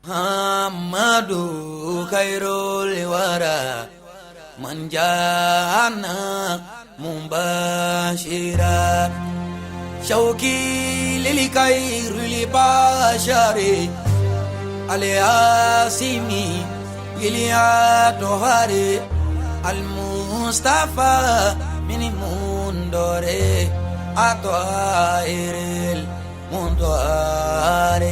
محمد خير الورى من جاءنا مباشرا شوقي للخير لبشر الياسمي إليا المصطفى من منظر أطهر المنظر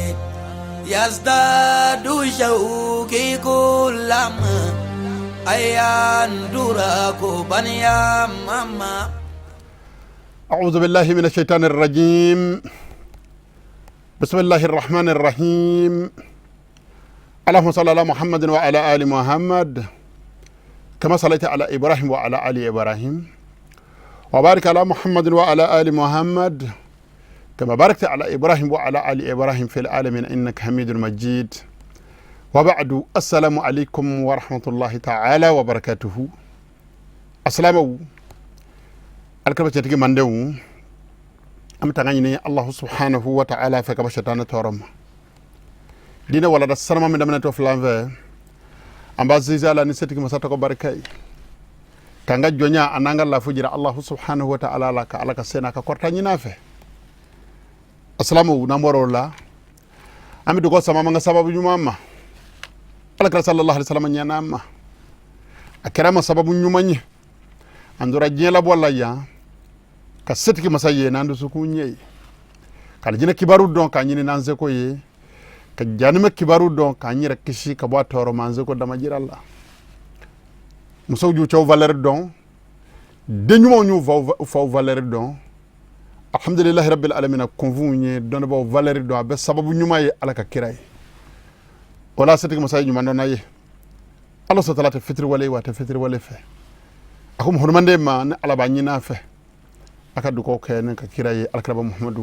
يزداد شوقي كلما أيندرك بنيا ماما. أعوذ بالله من الشيطان الرجيم. بسم الله الرحمن الرحيم. اللهم صل على محمد وعلى آل محمد كما صليت على إبراهيم وعلى آل إبراهيم وبارك على محمد وعلى آل محمد كما باركت على إبراهيم وعلى آل إبراهيم في العالمين إنك حميد مجيد. وبعد السلام عليكم ورحمة الله تعالى وبركاته. السلام alkaba cetigi mandewu am tangani Allah subhanahu wa ta'ala fa kaba shatana torom dina wala da sarma mi damna to flanve amba zizala ni setigi masata ko barkai kanga jonya ananga la fujira Allah subhanahu wa ta'ala la ka alaka sena ka korta nyina fe assalamu na morola ami dugo sama manga sababu nyumama alaka sallallahu alaihi wasallam nyana amma akirama sababu nyumanyi andura jela bolla ya ka setiki masaye nandu sukunye kala jina kibaru don ka nyini nanze ko ye ka janima kibaru don ka nyira kishi ka bo toro manze ko dama jiralla muso ju chaw valeur don deñu mo ñu fa valeur don alhamdulillah rabbil alamin konvunye don bo valeur don be sababu ñuma ye alaka kiray wala setiki masaye ñuma don naye Allah subhanahu wa ta'ala fitri wala wa ta fitri wala fe akum hurmande ma na alaba nyina fe aka duko kene ka kiraye alkraba muhammadu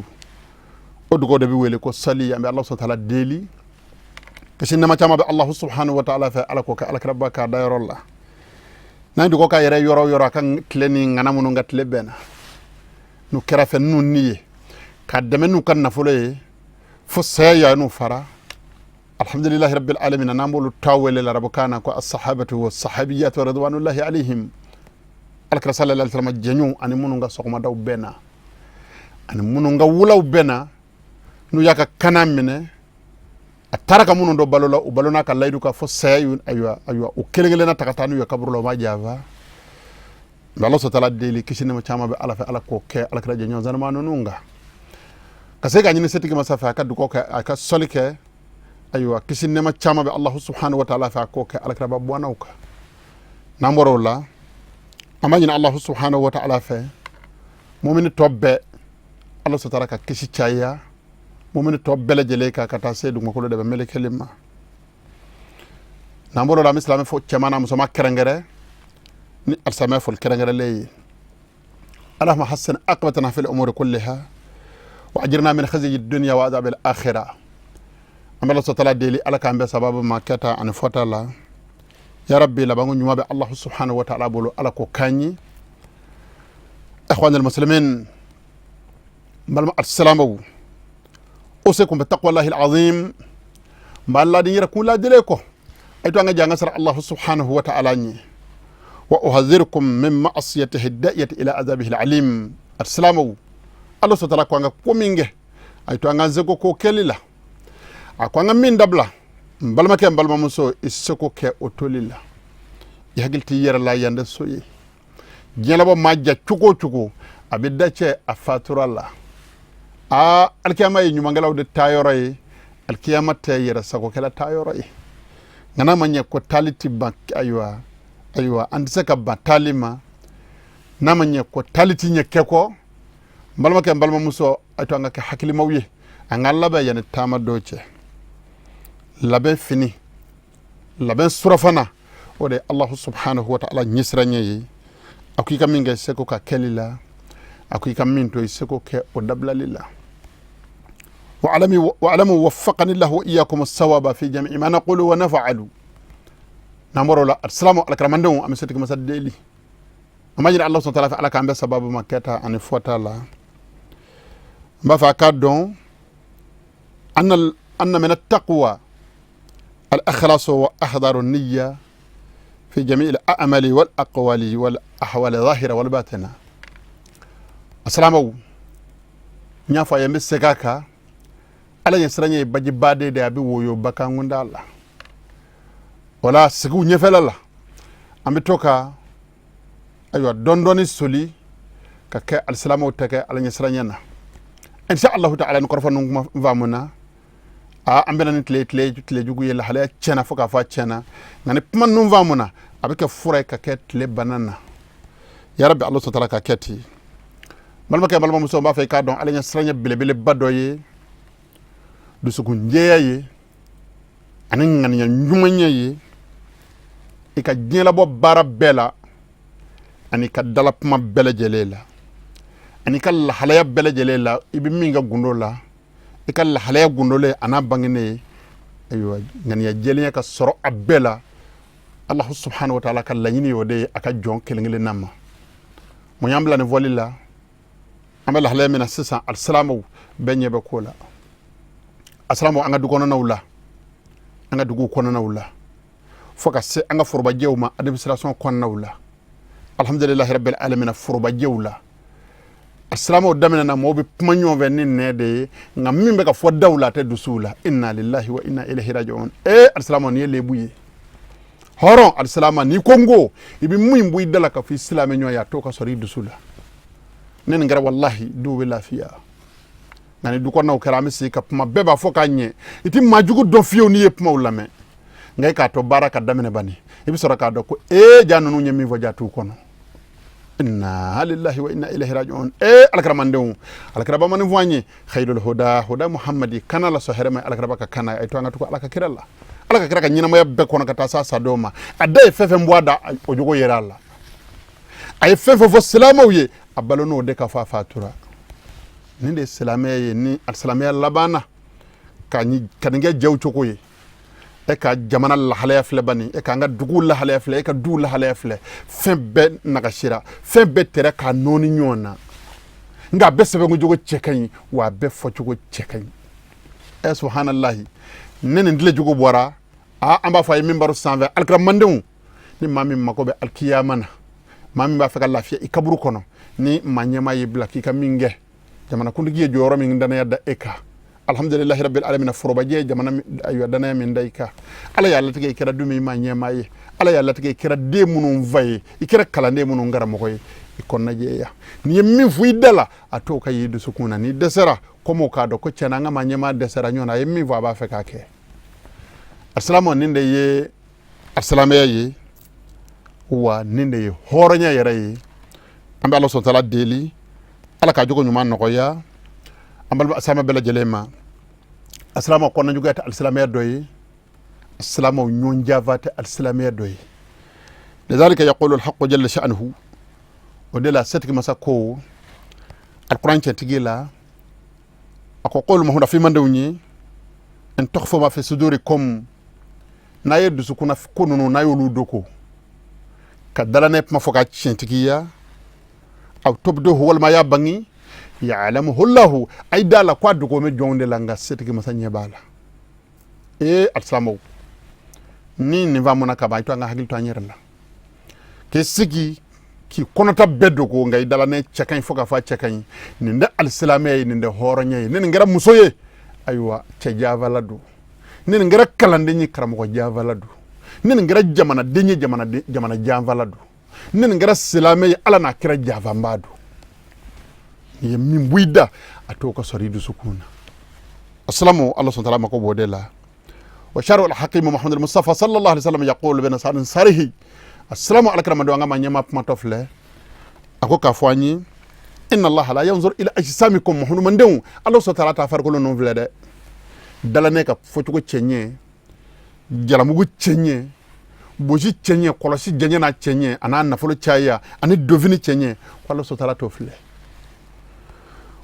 o duko de bi wele ko sali ambe Allah subhanahu wa ta'ala deli kashin ma chama be Allah subhanahu wa ta'ala fa alako ka alkraba ka dayrolla nan duko ka yere yoro kan kleni ngana munu ngatle bena nu kera fe nu niye ka deme nu kan nafule fo saya nu fara alhamdulillah rabbil alamin namulu tawele la rabukana ko as-sahabatu was-sahabiyat radwanullahi alaihim alkara sallallahu alaihi wasallam janyu ani mununga sokoma daw bena ani mununga wulaw bena nu yaka kanamine ataraka munu do balola u balona ka laydu ka fo sayu aywa o kelengele na takatanu ya kabrulo ma java Allah subhanahu deli kishine ma chama be ala fa ala ko ke alkara janyu zanama nunga kase ga nyine setigi ma safa ka duko ka aka solike aywa kishine ma chama be Allah subhanahu wa ta'ala fa ko ke alkara babwanauka namorola amanyina Allah subhanahu wa ta'ala fe mu'min tobbe Allah subhanahu ka kishi chaya mu'min tobbe la jele ka kata sedu ngoko de be mele kelima nambolo la islam fo chamana musoma kerengere ni alsama fo kerengere lay Allahumma hassin aqbatana fil umuri kullaha wa ajirna min khizyi ad-dunya wa adhab al-akhirah amala subhanahu deli alaka ambe sababu makata an fotala ya rabbi la bangu nyuma be Allah subhanahu wa ta'ala bolo ala ko kanyi ikhwan almuslimin bal assalamu usikum bi taqwallahi alazim balla di yiraku la dele ko ay to nga janga sar Allah subhanahu wa ta'ala ni wa uhadhirukum min ma'siyatihi ad-da'iyati ila azabihi alalim assalamu Allah subhanahu wa ta'ala ko nga kominge ay to nga zego ko kelila akwanga min dabla mbalma ke mbalma muso isoko ke otolila yagilti yera la yanda soye jelabo majja cuko abidda ce afaturalla a alkiyama yi nyuma ngalaw de tayoray alkiyama te yera sako kala tayoray ngana manye ko taliti bank aywa andise ka batalima na manye ko taliti nyeke ko mbalma ke mbalma muso atanga ke hakili mawye angalla ba yana tama doce labe fini labe surafana ode Allah subhanahu wa ta'ala nyisranye akika minga seko ka kelila akika minto seko ke odablalila wa alamu waffaqani Allah wa iyyakum as-sawaba fi jami'i ma naqulu wa naf'alu namoro la assalamu alaikum am setik masadeli amajina Allah subhanahu wa ta'ala ala kambe sababu maketa ani fotala mba fa kadon anna min at-taqwa الإخلاص وأحضار النية في جميع الأعمال والأقوال والأحوال الظاهرة والباطنة. السلام عليكم. نيافا يمسكاكا على يسرني بجي بادي دي أبي ويو بكا الله ولا سكو نيفل الله أمي توكا أيوة دوني سولي كاكا السلام عليكم على يسرني إن شاء الله تعالى نقرف نفهمنا ambela ni tle jugu yela hala chena foka fa chena ngani pman numva muna abike fure ka ket le banana ya rabbi allah subhanahu wa ta'ala ka keti malma kay malma muso ba fay ka don alanya sranya bele badoye du sugun jeyaye anan ngani nyumanya ye e ka jela bo bara bela ani ka dalapma bele jelela ani ka hala bele jelela ibi minga gundola ikal halaya gundole ana bangene aywa ngani ya jeliya ka soro abela allah subhanahu wa ta'ala kala yini yode aka jon kelengele namma mo yambla ne volila amala halaya mina sisa assalamu benye be kola assalamu anga dugono nawla anga dugu kono nawla foka se anga forba jewma administration kono nawla alhamdulillahi rabbil alamin forba jewla assalamu damina na mobi pumanyo venin ne de ngam mimbe ka fo dawla te dusula inna lillahi wa inna ilaihi raji'un assalamu ni lebuye horon assalamu ni kongo ibi muyim buy dala ka fi islam nyo ya to ka sori dusula nen ngara wallahi du bi lafiya ngani du ko naw karami si ka puma beba fo ka nye iti majugo do fiyo ni yep mawlame ngay ka to baraka damina bani ibi sora ka do ko janu nu nyemi vo jatu kono inna lillahi wa inna ilaihi raji'un alkaramandew alkaraba man voanye khairul huda muhammadi kana la soherema alkaraba ka kana ay to ngatu ko alaka kiralla alaka kiraka nyina mo yabbe kono kata sa sadoma adai fefe mbwada ojogo yeralla ay fefe fo salamawiye abalono de ka fa fatura ninde salamaye ni alsalamiya labana kanyi kanenge jaw chokoye e ka jamana la halaya fle bani e ka nga dugu la halaya fle e ka du la halaya fle fembe nagashira fembe tere ka noni nyona nga be sebe ngujogo chekan wa be fo jogo chekan subhanallah nene ndile jogo bora amba fa mimbaru sanve alkram mandeu ni mami makobe alkiyamana mami ba faka lafiya ikaburu kono ni manyema yibla kika minge jamana kundigiye joro mi ndana yadda eka alhamdulillahi rabbil alamin forobaje jamana ayu dana min dayka ala yalla tige kira dumi ma nyemaye ala yalla tige kira de munun vaye ikira kala de munun ngara mokoy ikonna jeya ni min fu dala atoka yidu sukuna ni desera komo ka do ko cena nga ma nyema desera nyona yemmi vo ba feka ke assalamu ninde ye assalamu ye wa ninde ye horonya yere ambe Allah subhanahu wa ta'ala deli ala ka jogo nyuma nokoya ambal sama bela jelema assalamu ko na jugata al-islamiyya doyi assalamu nyon javata al-islamiyya doyi lidhalika yaqulu al-haqq jalla sha'nuhu ودلا ستك مساكو القرآن تنتقيلا أكو قول ما هنا في مندوني أن تخفوا ما في صدوركم نايد سكونا في كونو نايولو دوكو كدلا نيب ما فوقات تنتقيا أو تبدو هو ما يابني يعلمه الله أي دالا قادوكو مجون دلانغا ستك مسانيا بالا السلامو ni nivamona kaba ito anga hagil to anyerla kesigi ki konota beddo ko ngay dala ne chakañ foka fa chakañ ni nda al-islamiyya ni nda horonya ni ngara musoye aywa ca javaladu ni ngara kalande ni karam ko javaladu ni ngara jamana denye jamana javaladu ni ngara islamiyya ala na kira javambadu ni min buida atoka soridu sukuna assalamu allah subhanahu wa ta'ala mako bodela وشارع الحكيم محمد المصطفى صلى الله عليه وسلم يقول بين صاره السلام عليكم من دوغا ما نيما ماتوفله اكو كافواني ان الله لا ينظر الى اجسامكم محمد من دون الله سبحانه وتعالى فرقو نون فلده دلا نيكا فوتو تشنيه جلامو تشنيه boji chenye kolosi jenye na chenye ana nafolo chaya ani dovini chenye kwalo sotala tofle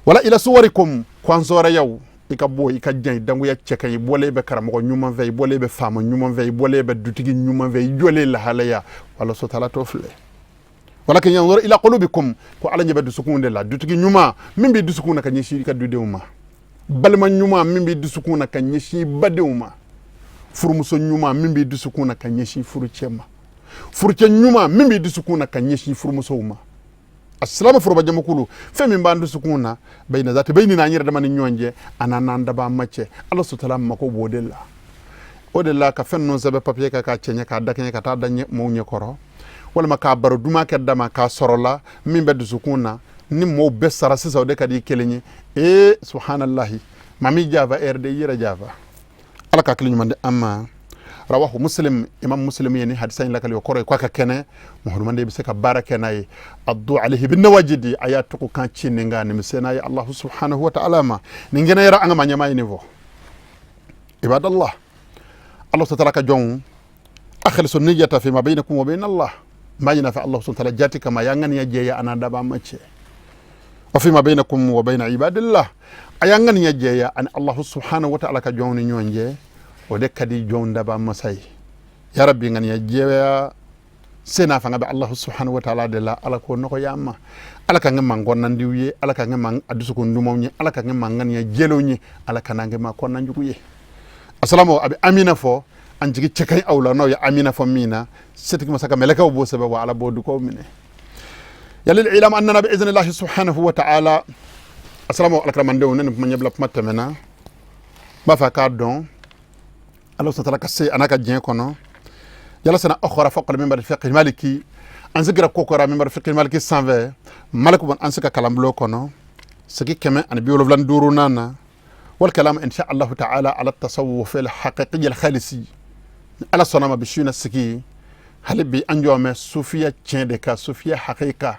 wala ila suwarikum kwanzora yaw ikabo ikajjan dangu ya cheka ibole be karamo nyuma ve ibole be fama nyuma ve ibole be dutigi nyuma ve jole la halaya wala sotala tofle walakin yanzur ila qulubikum ko ala nyebe dusukunde la dutigi nyuma mimbi dusukuna kanyishi ka dudewma balma nyuma mimbi dusukuna kanyishi badewma furumuso ɲuman min b'i dusukun na ka ɲɛsin furucɛ ma furucɛ ɲuman min b'i dusukun na ka ɲɛsin furumusow ma asilama foroba jamakulu fɛn min b'an dusukun na bayina zati bayini n'an yɛrɛ dama ni ɲɔgɔn cɛ a n'an daba an ma cɛ ala sutala mako b'o de la o de la ka fɛn ninnu sɛbɛn papiye kan k'a cɛɲɛ k'a da kɛɲɛ ka taa da mɔɔw ɲɛ kɔrɔ walima k'a baro duman kɛ dama k'a sɔrɔ la min bɛ dusukun na ni mɔɔw bɛɛ sara sisan o de ka di kelen ye subhanallahi maa min jaafa e yɛrɛ de i yɛrɛ jaafa ala ka hakili ɲuman di an ma rawahu muslim imam muslim ye ni hadisa in lakali o kɔrɔ ye k'a ka kɛnɛ muhammad de bɛ se ka baara kɛ n'a ye addu alayhi bin nawajidi a y'a tugu kan ci nin kan nimise n'a ye allahu subhanahu wa ta'ala ma nin gɛnɛ yɛrɛ an ka ma ɲɛmaa ɲini fɔ ibadallah allah subhanahu ka jɔnw akhlisu niyyata fi ma bainakum wa bain allah ma yina fa allah subhanahu jati kama ya ngani ya jeya ana daba mace wa fi ma bainakum wa bain ibadillah aya ngani ya jeya an allah subhanahu wa ta'ala ka jɔnw ni nyonje o de kadi jɔnw daba masai ya rabbi ngani ya jeya sena fanga be allah subhanahu wa ta'ala de la ala ko noko yamma ala ka ngam ngon ndiwiye ala ka ngam adusu ko ndumawni ala ka ngam ngani ya jelowni ala ka nangema ko nanjuguye assalamu abi amina fo an jigi cekay awla no ya amina fo mina setiki masaka melaka bo sebe wa ala bodu ko mine yalil ilam annana bi idhnillahi subhanahu wa ta'ala assalamu alakram ndew nen ma nyebla matamena ba fa ka don Allah subhanahu ka se anaka jien kono yalla sana akhara faqal min bar fiqh maliki an zigra kokora min bar fiqh maliki 120 malaku bon an saka kalamlo kono saki keme an bioloflan duru nana والكلام إن شاء الله تعالى على التصوف الحقيقي الخالصي على صنم بشينا سكي هل بي أنجوم صوفيا تشندكا صوفيا حقيقة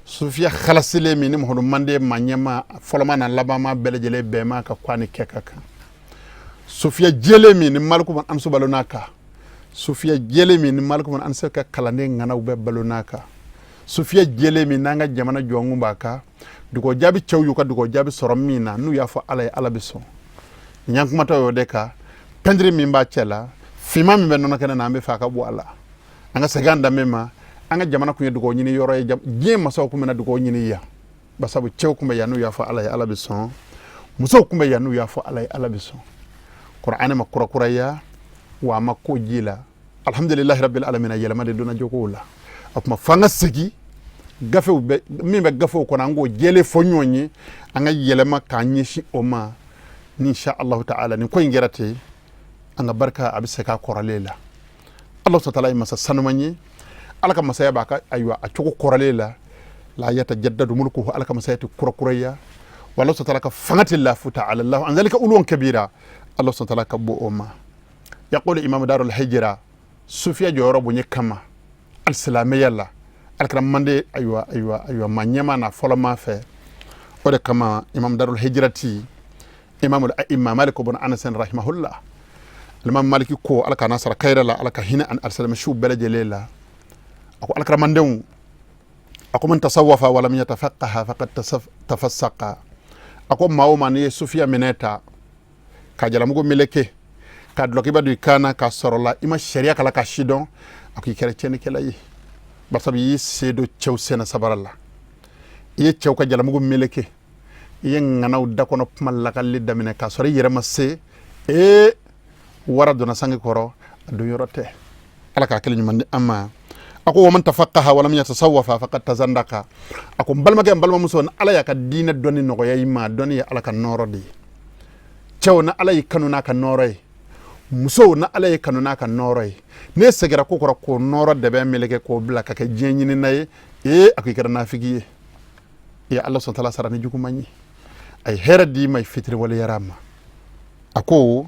صوفيا خلاصلي من مهرم مندي مانيما فلمان لباما بلجلي بما كقاني كككا صوفيا جلي من مالكم أنسو بالوناكا صوفيا جلي من مالكم أنسو ككلاني غناو بالوناكا صوفيا جلي من نانغا جمانا جوانغو باكا duko jabi chewyuka duko jabi soromina nu ya fo ala ala biso nyankuma to deka pendri mimba chela fima mimbe nona kana nambe fa ka bu ala anga seganda mema anga jamana ku duko nyini yoro e je maso ku mena duko nyini ya basabu chew kumbe ya nu ya fo ala biso muso kumbe ya nu ya fo ala biso qur'ana ma kura ya wa makko jila alhamdulillahi rabbil alamin yela made duna jokola akuma fanga segi gafew be min be gafew ko nango jele fo nyonyi anga yelema ka nyishi oma ni insha Allah ta'ala ni ko ngerate anga barka abise ka koralela Allah ta'ala masa sanmanyi alaka masa ya baka aywa a cuko koralela la yatajaddadu mulkuhu alaka masa yati kurakuraya wallahu ta'ala ka fangati Allah ta'ala Allah an zalika ulwan kabira Allah ta'ala ka bo oma yaqulu imam darul hijra sufiya joro bunye kama al-islamiyya alkram mande aywa manyama na folama fe ode kama imam darul hijrati imam al-a'imma malik ibn anas rahimahullah imam maliki ko alka nasara kayrala alka hina an arsalama shu balaje lela ako alkram mande ako man tasawwafa wa lam yatafaqaha faqad tafassaqa ako mawma ni sufiya mineta ka jala mugo meleke ka dloki badu kana ka sorola ima sharia kala ka shidon ako kere chene kelayi basabi sedo chew sena sabaralla ye chew ka jala mugo meleke ye nganaw dakono malaka lidda mine ka sori yere masse e wara dona sangi koro adu yorote alaka kele nyumande amma ako waman tafaqaha walam yatasawwafa faqad tazandaka ako balma muso na ala ya ka dina doni no ya yima doni ya ala ka norodi chew na ala yikanuna ka noroi muso na ala yikanuna ka noroi ne segera ko ko noro de be meleke ko bla ka jenyini nay e akikara nafigi ya Allah subhanahu wa ta'ala sarani jukumanyi ay heradi may fitri wala yarama ako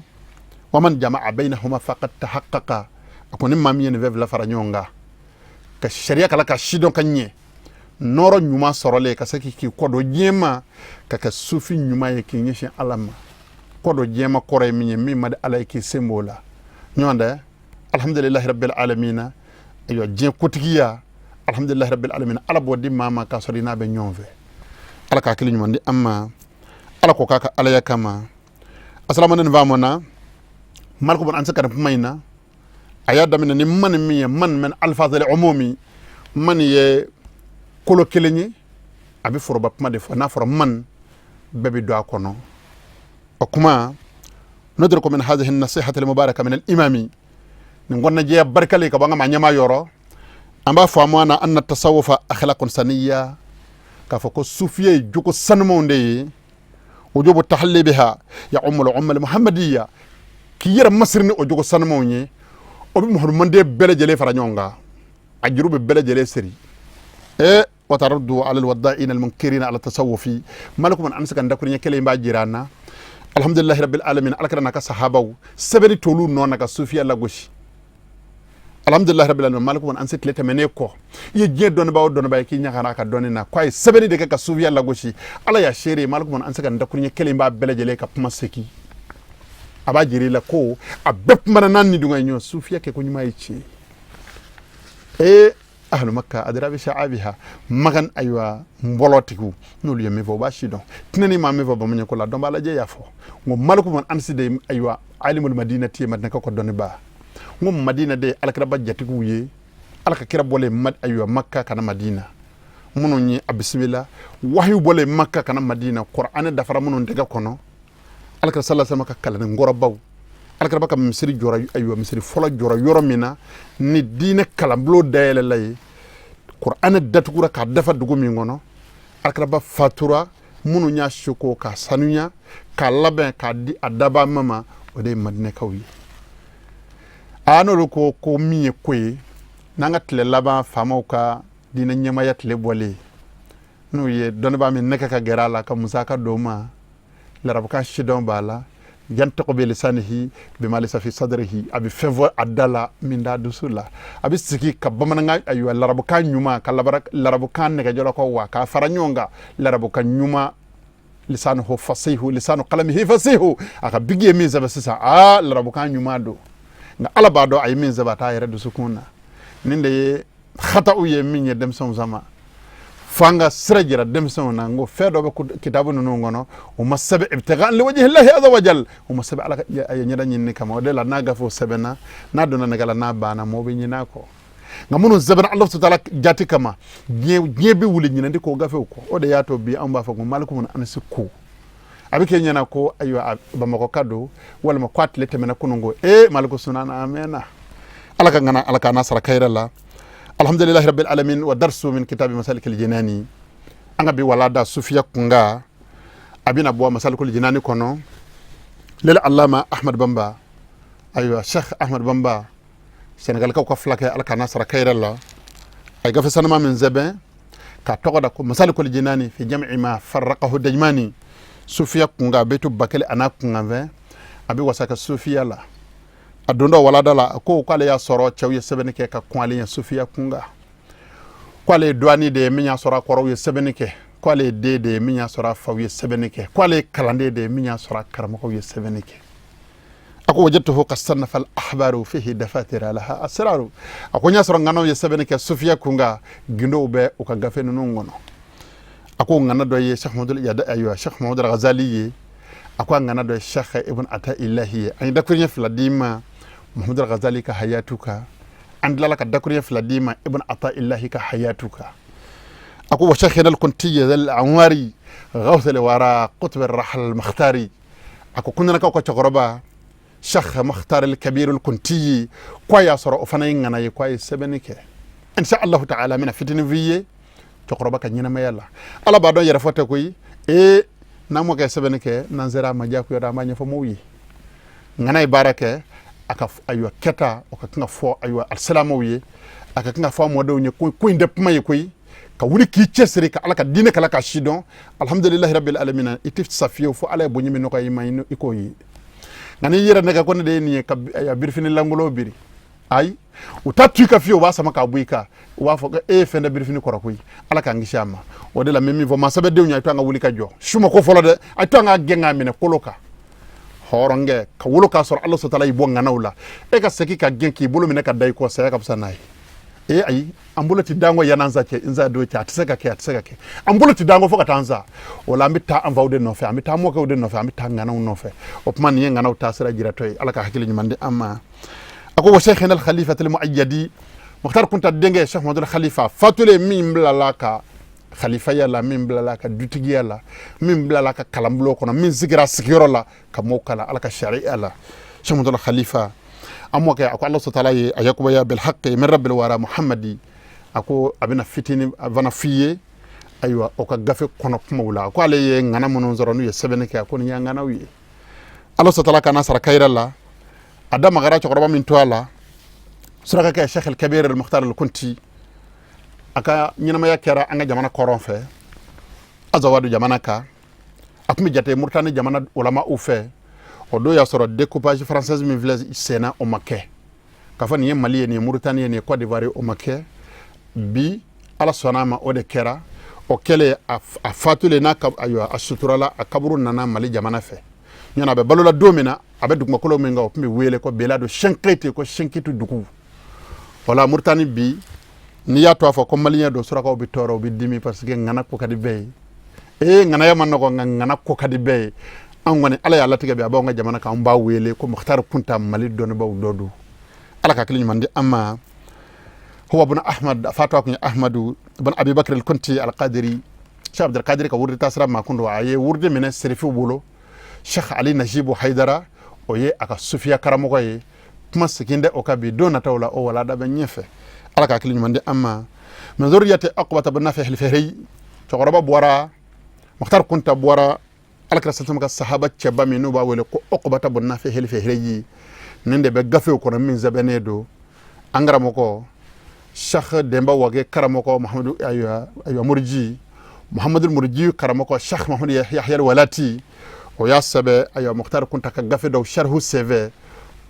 waman jamaa bainahuma faqad tahaqqaqa ako ni mami ne vev la faranyonga ka sharia kala ka shidon kanye noro nyuma sorole ka saki ki kodo jema ka sufi nyuma yake nyeshi alama kodo jema kore minye mi mad alayki sembola nyonde alhamdulillahi rabbil alamin ayo je kotigiya alhamdulillahi rabbil alamin ala bodi mama ka sorina be nyonve ala ka kili nyumandi amma ala ko kaka ala yakama assalamu alaikum vamona malko bon ansaka mayna ayada min ni man mi man men alfazal umumi man ye kolo kelenyi abi foroba pama de fo na foro man bebi do akono o kuma ندرك من هذه النصيحة المباركة من الإمام نقول نجي بركة لك بانغا ما نيما يورو أما فهمنا أن التصوف أخلاق سنية كفوكو الصوفية جوكو سنمون دي وجوب التحلي بها يا الأمة المحمدية كي يرى مصر وجوكو سنمون obi muhammad de bele jele faranyonga ajru be bele jele seri وتردوا على الوضائين المنكرين على التصوف مالكم من أمسك عندكم يكلي ما جيرانا الحمد لله رب العالمين على كنا كصحابة سبني تولو نونا كصوفيا لاغوشي الحمد لله رب العالمين مالكم من أنسك لتمنيكو يجي دون باي كي نيغانا كدوننا كواي سبني ديك كصوفيا لاغوشي على يا شيري مالكم من أنسك عندكم يكلي ما بلا جلي كبمسكي aba jiri la ko abep mana nanni dunga nyo sufia ke kunyuma ichi ahlu makka adra bi sha'abiha magan aywa mbolotiku nulu yemi vo bashido tinani ma me vo ba munye ko la domba la je yafo ngo malko mon anside aywa alimul madinati madna ko doni ba ngum madina de alakra ba jatiku ye alaka kira bole mad aywa makka kana madina munu nyi abismillah wahyu bole makka kana madina qur'an dafara munu daga kono alakra sallallahu alaihi wasallam kala ngoro baw alakra baka misri jora aywa misri fola jora yoro mina ni dine kala blo dayele lay qur'an datukura ka dafa dugo mi ngono alakra ba fatura munu nya shuko ka sanunya ka laben ka di adaba mama o de madina kawi anolo ko mi kwe nanga tle laba famauka dina nyama ya tle bole no ye donba mi neka ka gerala ka musaka doma لربك شدون بالا ينطق بلسانه بما ليس في صدره ابي فيفو ادلا من دا دسولا ابي سكي كبمنا ايوا لربك نيوما كلبرك لربك نك جلكو وا كا فرانيونغا لربك نيوما لسانه فصيح لسان قلمه فصيح اكا بيغي مي زبسسا لربك نيوما دو nga ala ba do ay min zabata yare du sukuna ninde khata u ye min ye dem son zama fanga sirajira demson na ngo fedo be kitabu no ngono o masabe ibtiga li wajhi allah azza wajal o masabe ala ya nyada nyinni kama de la naga fo sebena na do na ngala na bana mo be nyina ko ngamuno zabana allah ta'ala jati kama nyebe wuli nyina ndi ko gafe ko o de yato bi amba fa ko malikum an ansiku abike nyana ko ayo ba mako kado wala ma kwatle temena kunungo maliku sunana amena alaka ngana alaka nasara kayrala الحمد لله رب العالمين ودرس من كتاب مسالك الجناني أنا بولادة صوفيا كونغا أبينا بوا مسالك الجناني كونو للعلامة أحمد بامبا أيوة شيخ أحمد بامبا سنغال كوكا فلاكي على كناصر كير الله أي قف سنما من زبين كتوغدا مسالك الجناني في جمع ما فرقه الدجماني صوفيا كونغا بيتو باكلي أنا كونغا أبي وساك صوفيا لا adondo wala dala ko kwale ya soro chawye sebenike ka kwale ya sufia kunga kwale douani de minya sora koro ye sebenike kwale de minya sora fawiye sebenike kwale kalande de minya sora karamo ye sebenike ako wajadtuhu qasanna fal ahbaru fihi dafatira laha asraru ako nya sora ngano ye sebenike sufia kunga gindo be o ka gafe no ngono ako ngana do ye Sheikh Muhammad ya aywa Sheikh Muhammad al-Ghazali ako ngana do Sheikh Ibn Ataillahi ay dakunya fladima محمد الغزالي كحياتك عند لك الدكرية فلاديما ابن عطاء الله كحياتك أقول شيخنا الكنتية ذا العنواري غوث الوراء قطب الرحل المختاري أقول كنا نكوكا تغربا شيخ مختار الكبير الكنتي كويا صرا أفنين أنا يكوي سبنك إن شاء الله تعالى من فتن فيه تغربا كنينا ما يلا على بعض يرفعت كوي نامو كسبنك ننزرا مجاكو يرا ما نفهموي أنا يبارك aka aywa keta o ka fo aywa assalamu wiye aka kinga fo mo do ko ndep may koy ka wuri ki cesri ka alaka dine kala ka shidon alhamdulillah rabbil alamin itif safiyo fo ala bo nyimi no kay may iko yi ngani yira naga ko de ni ka ya birfini langulo biri ay utatu ka fiyo wasa maka buika wa fo fenda birfini ko rakoy alaka ngishama o de la memi vo masabe de nya to nga wuli ka jo shuma ko folo de ay to nga genga mine koloka horonge ka wulo ka sor Allah subhanahu wa ta'ala ibo nganawla ka seki ka genki bulu mine ka dai ko saya ka sanai ay ambulati dango yananza ke inza do ta tsaka ke ambulati dango foka tanza wala mita anvaude no fe amita mo ka ude no fe amita nganaw no fe opman ye nganaw tasira jira toy alaka hakili nyimande amma ako wa shaykhina al khalifah al muayyadi mukhtar kunta denge Sheikh Muhammad al Khalifa fatule min blalaka khalifa yalla min bilala ka dutigi yalla min bilala ka kalambulo kono min sigira sigiro la ka mokala ala ka shari'a la shamutul khalifa amwa ka ako Allah subhanahu wa ta'ala ayakuba ya bil haqqi min rabbil wara muhammadi ako abina fitini vana fiye aywa o ka gafe kono mawla ko ale ye ngana monon zoronu ye sebene ke ko nya ngana wi Allah subhanahu wa ta'ala kana sara kayralla adama gara chokoroba min toala suraka ka Sheikh al-Kabir al-Mukhtar al-Kunti aka nyinama ya kera anga jamana koron fe azawadu jamana ka akumi jate murtani jamana ulama ufe odo ya soro découpage française mi village sena o makke kafa ni mali ni murtani ni Côte d'Ivoire o makke bi ala sonama o de kera o kele a fatule na ka ayo asuturala akaburu nana mali jamana fe nyana be balola domina abe dugma kolo menga o pumbe wele ko belado shenkrete ko shenkitu dugu wala murtani bi ni ya to afo ko malien do suraka o bi toro bi dimi parce que ngana ko kadi bey ngana ya manno ko ngana ko kadi bey an woni ala ya latiga be abonga jamana ka mba wele ko mukhtar kunta mali don baw dodu ala ka kliñ mandi amma huwa ibn ahmad fatwa ko ahmadu ibn abi bakr al-kunti al-qadiri cheikh abdul qadir ka wurdi tasra ma kundo aye wurde mena serifi bulo cheikh ali najibu haydara o ye aka sufia karamo ko ye kuma sikinde o ka bi dona tawla o wala da be nyefe ala ka kliñ mandi amma min zurriyati aqbata bin nafih al-fihri chogoroba bwara mukhtar kunta bwara ala ka sallam ka sahaba cheba minu ba wele ko aqbata bin nafih al-fihri nende be gafe ko min zabene do angara moko Cheikh Demba Wage karamoko Muhammadu aywa Murji Muhammadul Murji karamoko Cheikh Muhammad Yahya al-Walati o ya sabe aywa Mukhtar kunta ka gafe do sharhu CV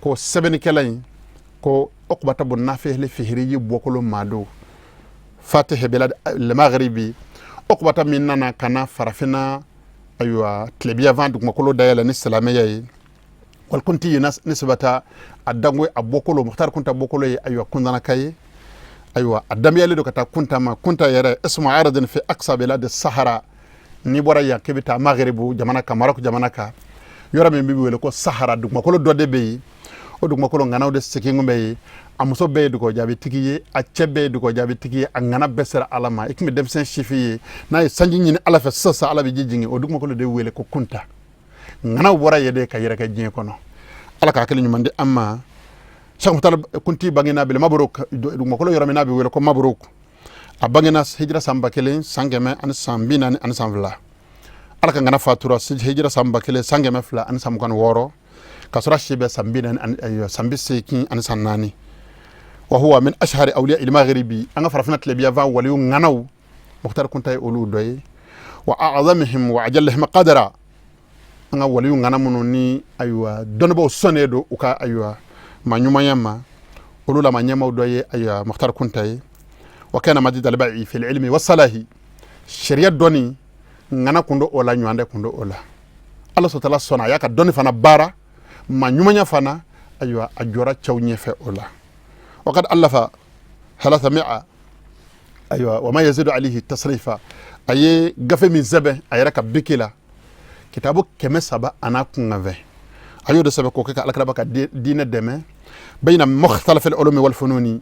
ko sebeni kelay ko uqbata bun nafih li fihri bokolo mado fatih bilad al-maghribi uqbata minna kana farafina aywa tlebia vandu makolo dayala ni salamiya wal kunti nisbata adangwe abokolo Mukhtar kunta bokolo aywa kundana kay aywa adam yale do kata kunta ma kunta yara ismu aradin fi aqsa bilad as-sahara ni bora ya kebita maghribu jamana ka marok jamana ka yora me bibi wele ko sahara dugma ko dode be o dugma ko nganaw de sekingo be amuso be du ko jabi tikiye a cebe du ko jabi tikiye a ngana besera alama ikmi dem sen chifiye na sanji nyini ala fa sasa ala bi jijingi o dugma ko de wele ko kunta nganaw bora yede ka yere ka jin kono ala ka kali nyumande amma Cheikh Mutal kunti bangina bil mabruk dugma ko yoro menabi wele ko mabruk a bangina hijra samba kelen sangeme an sambina an samvla ala ka ngana fatura hijra samba kelen sangeme fla an sam kan woro kasra shibe sambina an sambi sekin an sannani wa huwa min ashhari awliya al-maghribi an farafna tlebiya va waliyu nganaw Mukhtar kunta ulu doy wa a'zamihim wa ajallahum qadara an waliyu nganamuno ni aywa donbo sonedo uka aywa manyuma yama ulu la manyama doye aywa Mukhtar kunta wa kana madid al-ba'i fi al-ilmi was-salahi sharia doni ngana kundo ola nywande kundo ola Allah subhanahu sona yaka doni fana bara manyuma nya fana aywa ajora chawnyefe ola وقد ألف 300 أيوة وما يزيد عليه تصريفا أي قفة من زبه أي ركب بكلا كتابه كم سبا أنا كنغفه أيوة ده سبب كوكا على كلامك دين الدم بين مختلف العلوم والفنون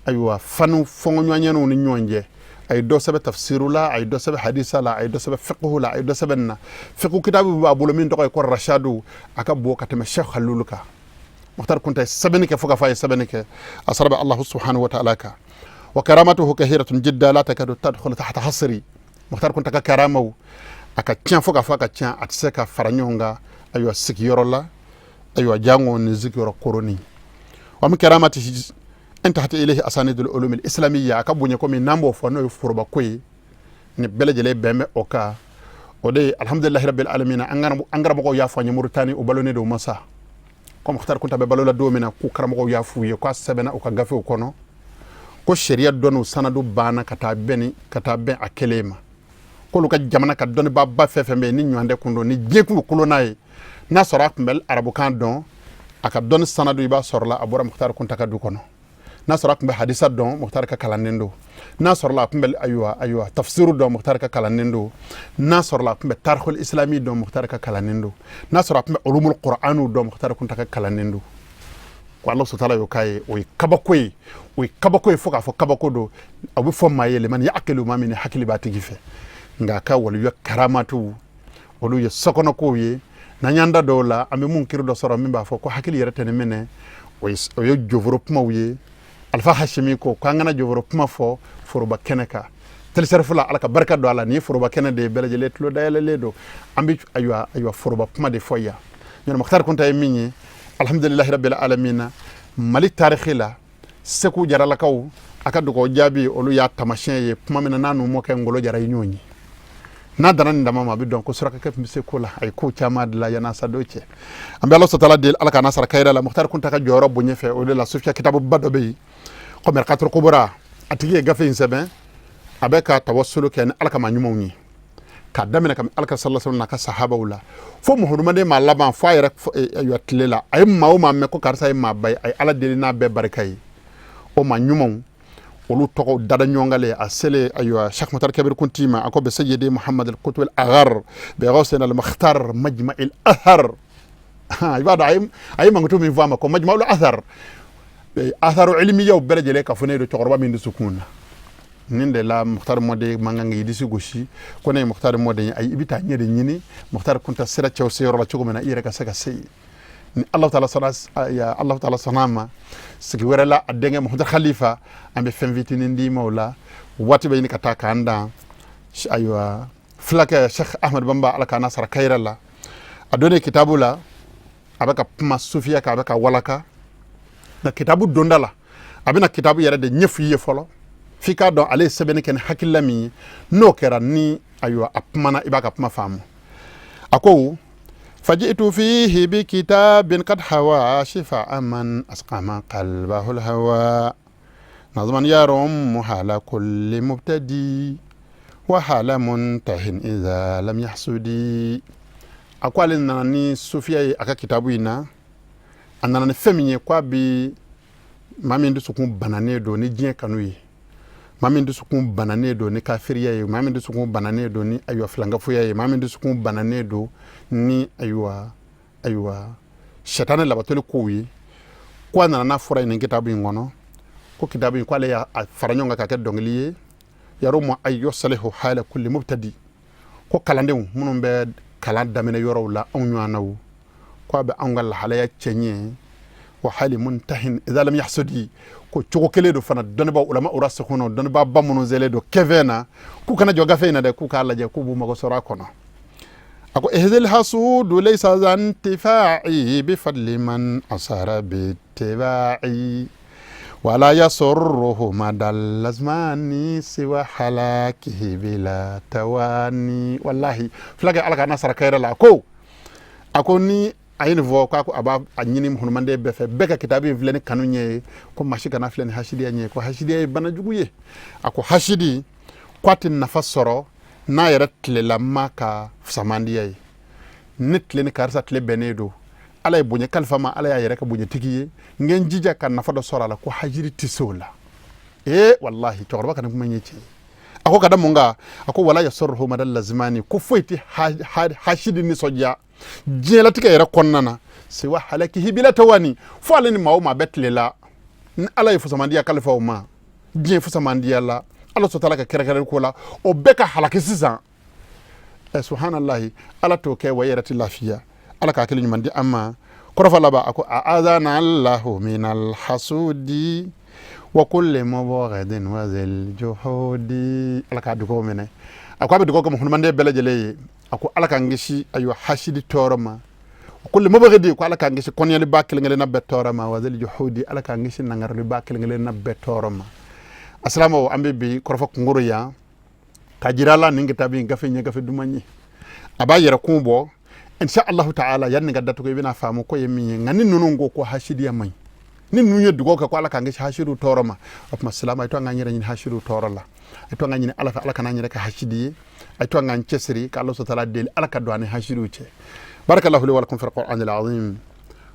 أيوة فنو فنوانيانو نيوانجه أي دو سبب تفسير لا أي دو سبب حديث لا أي دو سبب فقه لا أي دو سبب فقه كتابه أبو لمن دقوا يكون رشادو أكبو كتم الشيخ خلولك مختار كنت سبنك فوق فاي سبنك أسرب الله سبحانه وتعالى وكرامته كثيرة جدا لا تكاد تدخل تحت حصري مختار كنت كرامه أكتشان فوق فاك أكتشان أتسكا فرنيونغا أيوة سكيور الله أيوة جانغو نزكيور كوروني ومن كرامته انتهت إليه أسانيد العلوم الإسلامية أكبو نيكم نامو فنو يفربا كوي نبلا جلي بيمي أوكا ودي الحمد لله رب العالمين أنغر مقو يافو نمورتاني وبالوني دو مسا ko Mukhtar kunta be balola domina ku karamo ya fuye ko sebena o ka gafe o kono ko sharia donu sanadu bana kata ben akelema ko luka jamana ka doni ba fefe be ni nyande kundo ni jeku kulonay na sora kumbel arabu kan don aka doni sanadu ba sorla abura Mukhtar kunta ka du kono na sora kumbe hadisa don Mukhtar ka kalanendo na sorla kumbe aywa tafsiru don Mukhtar ka kalanendo na sorla kumbe tarhul islami don Mukhtar ka kalanendo na sorla kumbe ulumul qur'anu don Mukhtar kunta ka kalanendo Allah subhanahu yo kai o kabako fo ka fo kabako do abu fo mayele man yaqilu ma min hakili batigi fe nga ka wal yo karamatu wolu yo sokono ko ye na nyanda do la ambe mun kiru do soro min ba fo ko hakili yere tene mene o yo développement wiye alfa hashimi ko ngana développement fo foroba keneka tel serfula alaka barka do ala ni foroba kenede belaje letlo dayale ledo ambi aywa foroba puma de foya ñon maktar kunta e minni alhamdulillah rabbil alamin mali tarikhila seku jarala kaw akadu ko jabi olu ya tamashin ye puma mena nanu mo kay ngolo jara ñoñi na danan ndama ma bi donc suraka kep mise ko la ay ko chama de la yana sadoche ambe Allah subhanahu wa ta'ala alaka nasara kayra la mukhtar kunta ka joro bu ñefe o de la sufya kitabu badobe ko mer katro kubura atigi gafe insebe abeka tawassulu ken alaka ma nyumo ni ka damina kam alaka sallallahu alaihi wasallam ka sahaba wala fo mo huduma de ma laban fa yara ayu atlela ay ma me ko karsa ma bay ay ala de na be barakay o ma nyumo olu toko dada nyongale a sele ayu Cheikh Matar Kabir Kuntima ako be sayyidi Muhammad al-Qutb al-Aghar be ghawsina al-Mukhtar majma' al-athar ibada ay mangutu mi vama ko majma' al-athar atharu ilmiya o belajele ka fone do tokoroba min sukuna ninde la Mukhtar mode mangangi disi goshi ko ne Mukhtar mode ay ibita nyede nyini Mukhtar kunta sira chaw seyro la chugo mena ire ka saka sey ni Allah ta'ala sanas ya Allah ta'ala sanama sigi werala adenge Muhammad Khalifa ambe femvitini ndi mawla wati be ni kataka anda aywa flaka Sheikh Ahmad Bamba alaka nasara kayrala adone kitabula abaka puma sufia ka abaka walaka na kitabu dondala abina kitabu yara de ñeuf yi folo fika do ale sebene ken hakilami no kera ni aywa apmana ibaka puma famu ako fajitu fihi bi kitabin qad hawa shifa man asqama qalbahu alhawa nazman yarum muhala kulli mubtadi wa hala muntahin idha lam yahsudi akwale nani sufia aka kitabu ina anana ne feminye kwa bi mamindu sukun banane do ni jiye kanuyi mamindu sukun banane do ni kafiriya ye mamindu sukun banane do ni aywa flanga fuya ye mamindu sukun banane do ni aywa shetane labatoli kuwi kwa nana fura ni kitabu ngono ko kitabu kwa le ya faranyonga ka kedongliye yarumo ayyo salihu hala kulli mubtadi ko kalande munum be kalanda mena yoro la onnyanawu kwa be angal halaya chenye wa hali muntahin idha lam yahsudi ko choko kele do fana don ba ulama urasukhuno don ba bamuno zele do kevena ku kana joga feina de ku kala je ku bu mago sora kono ako ihdil hasudu laysa zantifa'i bi fadli man asara bi tiba'i wala yasurruhu madal lazmani siwa halakihi bila tawani wallahi flaga alaka nasara kayra la ko ako ni ayini vo ko aba anyini hono mande be fe beka kitabi vleni kanunye ko mashika na fleni hashidi anye ko hashidi bana juguye ako hashidi kwatin nafassoro na yaratle lamma ka samandiyai nitle ni karsa tle benedo alay bunye kalfama alay yare ka bunye tigiye ngen jija kan nafado sorala ko hajiri tisola wallahi torba kan kuma nyece ako kada munga ako wala yasurhu madal lazmani ko foyti hashidi ni soja jela tika yara konnana se wa halakihi bila tawani fo alani mauma betlela ala yifu samandiya kalfa ma je fu samandiya la Allah so talaka kere ko la o beka halaki sisan subhanallahi ala to ke wayarati lafiya ala ka kele nyumandi amma korofa laba ako aadana Allahu minal hasudi wa kulli mubaghadin wa zil juhudi ala ka duko mene akwa be duko ko mun mande belajele ako ala kan gishi ayo hashidi toroma kulli mabagadi ko ala kan gishi kon yali bakkel ngale nabbe toroma wa zal juhudi ala kan gishi nangar li bakkel ngale nabbe toroma assalamu ambe bi korfa nguru ya kajirala ningi tabi gafe nya gafe dumanyi abayira kumbo insha Allah ta'ala yanni gaddatu ko bina famu ko yemi ngani nunungo ko hashidi yamay nin nunye dugo ko ala kan gishi hashidu toroma afma salama to nganyira nyin hashidu torola to nganyini ala kan nganyira ka hashidi ay to ngan cesri ka Allah subhanahu wa ta'ala del alaka doane hashiru ce barakallahu li wa lakum fil qur'an al azim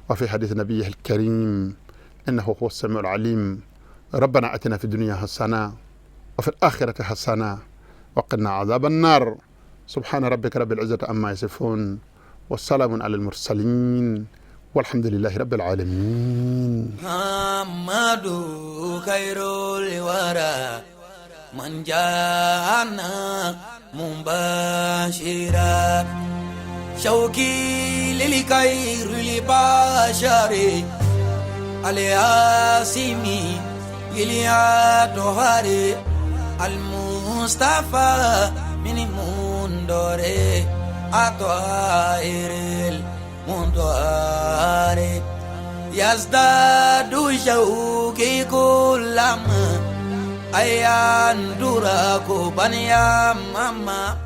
wa fi hadith nabiyhi al karim innahu huwa as-sami'u al alim ربنا اتنا في الدنيا حسنه وفي الاخره حسنه وقنا عذاب النار سبحان ربك رب العزه عما يصفون والسلام على المرسلين والحمد لله رب العالمين. محمد خير الورى من جاءنا مباشرا شوقي للخير البشر الياسمي إليا المصطفى من مندوري أطائر المندوري يزداد شوقي كلما أيان دراكو بنيا ماما